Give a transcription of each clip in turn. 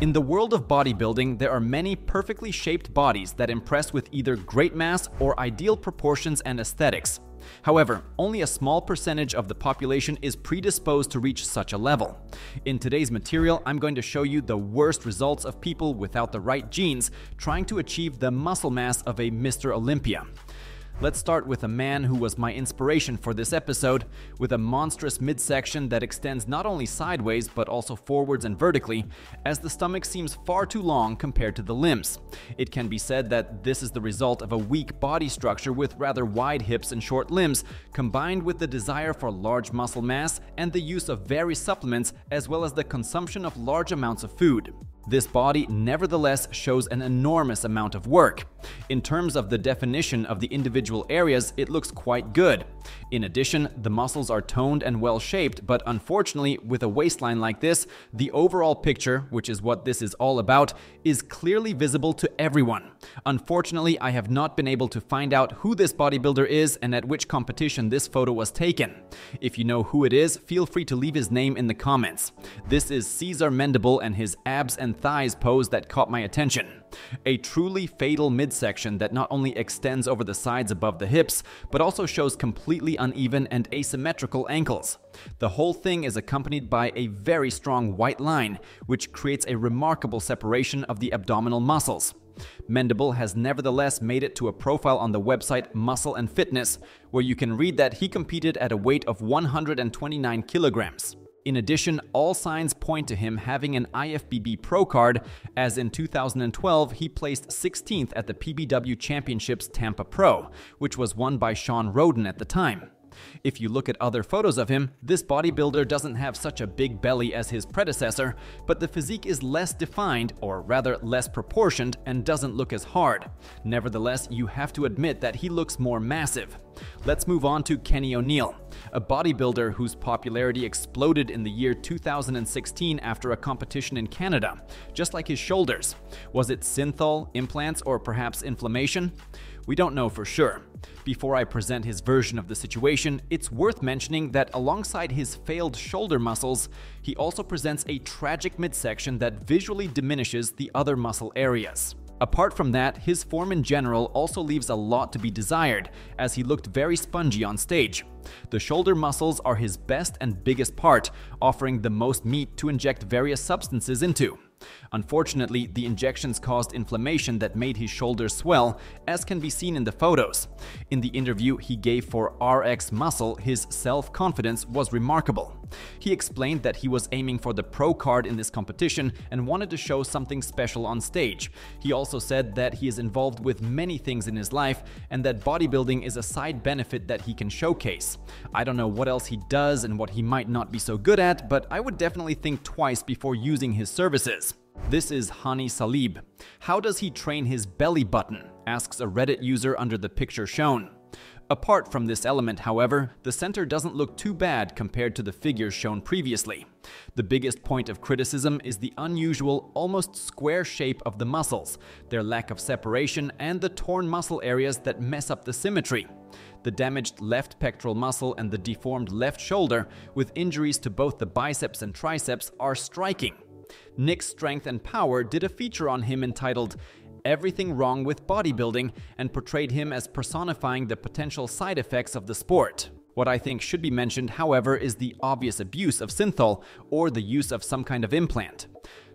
In the world of bodybuilding, there are many perfectly shaped bodies that impress with either great mass or ideal proportions and aesthetics. However, only a small percentage of the population is predisposed to reach such a level. In today's material, I'm going to show you the worst results of people without the right genes trying to achieve the muscle mass of a Mr. Olympia. Let's start with a man who was my inspiration for this episode, with a monstrous midsection that extends not only sideways but also forwards and vertically, as the stomach seems far too long compared to the limbs. It can be said that this is the result of a weak body structure with rather wide hips and short limbs, combined with the desire for large muscle mass and the use of various supplements, as well as the consumption of large amounts of food. This body nevertheless shows an enormous amount of work. In terms of the definition of the individual areas, it looks quite good. In addition, the muscles are toned and well shaped, but unfortunately, with a waistline like this, the overall picture, which is what this is all about, is clearly visible to everyone. Unfortunately, I have not been able to find out who this bodybuilder is and at which competition this photo was taken. If you know who it is, feel free to leave his name in the comments. This is Cesar Mendible and his abs and thighs pose that caught my attention. A truly fatal midsection that not only extends over the sides above the hips, but also shows completely uneven and asymmetrical ankles. The whole thing is accompanied by a very strong white line, which creates a remarkable separation of the abdominal muscles. Mendible has nevertheless made it to a profile on the website Muscle and Fitness, where you can read that he competed at a weight of 129 kilograms. In addition, all signs point to him having an IFBB Pro card, as in 2012 he placed 16th at the PBW Championships Tampa Pro, which was won by Sean Roden at the time. If you look at other photos of him, this bodybuilder doesn't have such a big belly as his predecessor, but the physique is less defined, or rather less proportioned, and doesn't look as hard. Nevertheless, you have to admit that he looks more massive. Let's move on to Kenny O'Neill, a bodybuilder whose popularity exploded in the year 2016 after a competition in Canada, just like his shoulders. Was it synthol, implants, or perhaps inflammation? We don't know for sure. Before I present his version of the situation, it's worth mentioning that alongside his failed shoulder muscles, he also presents a tragic midsection that visually diminishes the other muscle areas. Apart from that, his form in general also leaves a lot to be desired, as he looked very spongy on stage. The shoulder muscles are his best and biggest part, offering the most meat to inject various substances into. Unfortunately, the injections caused inflammation that made his shoulders swell, as can be seen in the photos. In the interview he gave for RX Muscle, his self-confidence was remarkable. He explained that he was aiming for the pro card in this competition and wanted to show something special on stage. He also said that he is involved with many things in his life and that bodybuilding is a side benefit that he can showcase. I don't know what else he does and what he might not be so good at, but I would definitely think twice before using his services. This is Hani Salib. How does he train his belly button? Asks a Reddit user under the picture shown. Apart from this element, however, the center doesn't look too bad compared to the figures shown previously. The biggest point of criticism is the unusual, almost square shape of the muscles, their lack of separation, and the torn muscle areas that mess up the symmetry. The damaged left pectoral muscle and the deformed left shoulder, with injuries to both the biceps and triceps, are striking. Nick's Strength and Power did a feature on him entitled "Everything Wrong with Bodybuilding" and portrayed him as personifying the potential side effects of the sport. What I think should be mentioned, however, is the obvious abuse of synthol or the use of some kind of implant.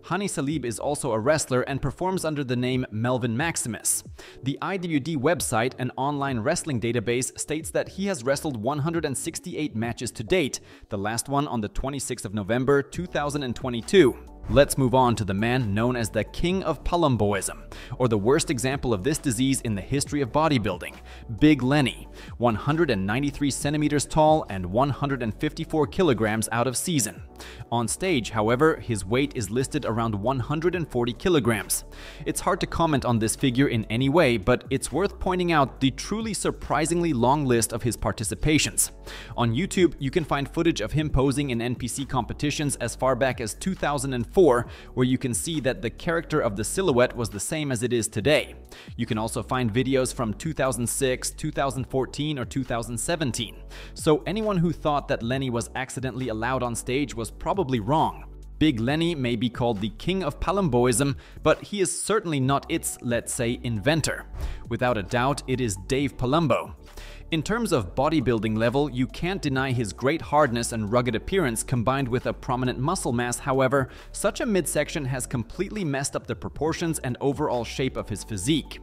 Hani Salib is also a wrestler and performs under the name Melvin Maximus. The IWD website, an online wrestling database, states that he has wrestled 168 matches to date, the last one on the 26th of November 2022. Let's move on to the man known as the King of Palumboism, or the worst example of this disease in the history of bodybuilding, Big Lenny, 193 centimeters tall and 154 kilograms out of season. On stage, however, his weight is listed around 140 kilograms. It's hard to comment on this figure in any way, but it's worth pointing out the truly surprisingly long list of his participations. On YouTube, you can find footage of him posing in NPC competitions as far back as 2004, where you can see that the character of the silhouette was the same as it is today. You can also find videos from 2006, 2014, or 2017. So anyone who thought that Lenny was accidentally allowed on stage was probably wrong. Big Lenny may be called the king of Palumboism, but he is certainly not its, let's say, inventor. Without a doubt, it is Dave Palumbo. In terms of bodybuilding level, you can't deny his great hardness and rugged appearance combined with a prominent muscle mass. However, such a midsection has completely messed up the proportions and overall shape of his physique.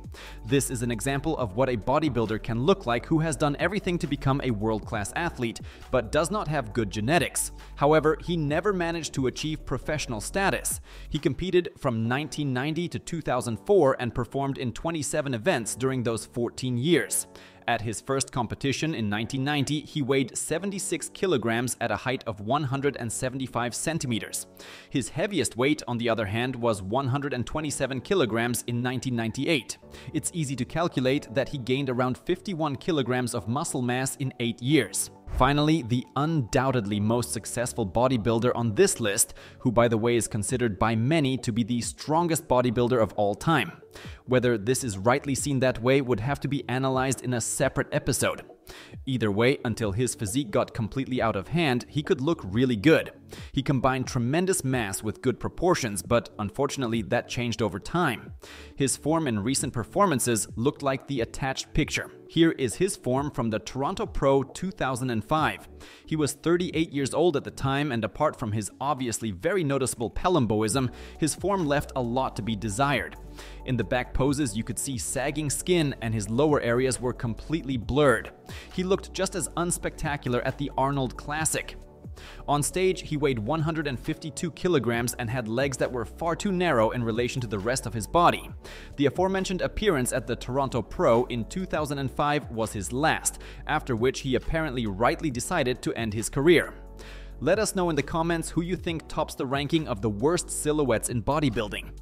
This is an example of what a bodybuilder can look like who has done everything to become a world-class athlete, but does not have good genetics. However, he never managed to achieve professional status. He competed from 1990 to 2004 and performed in 27 events during those 14 years. At his first competition in 1990, he weighed 76 kilograms at a height of 175 centimeters. His heaviest weight, on the other hand, was 127 kilograms in 1998. It's easy to calculate that he gained around 51 kilograms of muscle mass in 8 years. Finally, the undoubtedly most successful bodybuilder on this list, who by the way is considered by many to be the strongest bodybuilder of all time. Whether this is rightly seen that way would have to be analyzed in a separate episode. Either way, until his physique got completely out of hand, he could look really good. He combined tremendous mass with good proportions, but unfortunately that changed over time. His form in recent performances looked like the attached picture. Here is his form from the Toronto Pro 2005. He was 38 years old at the time, and apart from his obviously very noticeable Palumboism, his form left a lot to be desired. In the back poses, you could see sagging skin and his lower areas were completely blurred. He looked just as unspectacular at the Arnold Classic. On stage, he weighed 152 kilograms and had legs that were far too narrow in relation to the rest of his body. The aforementioned appearance at the Toronto Pro in 2005 was his last, after which he apparently rightly decided to end his career. Let us know in the comments who you think tops the ranking of the worst silhouettes in bodybuilding.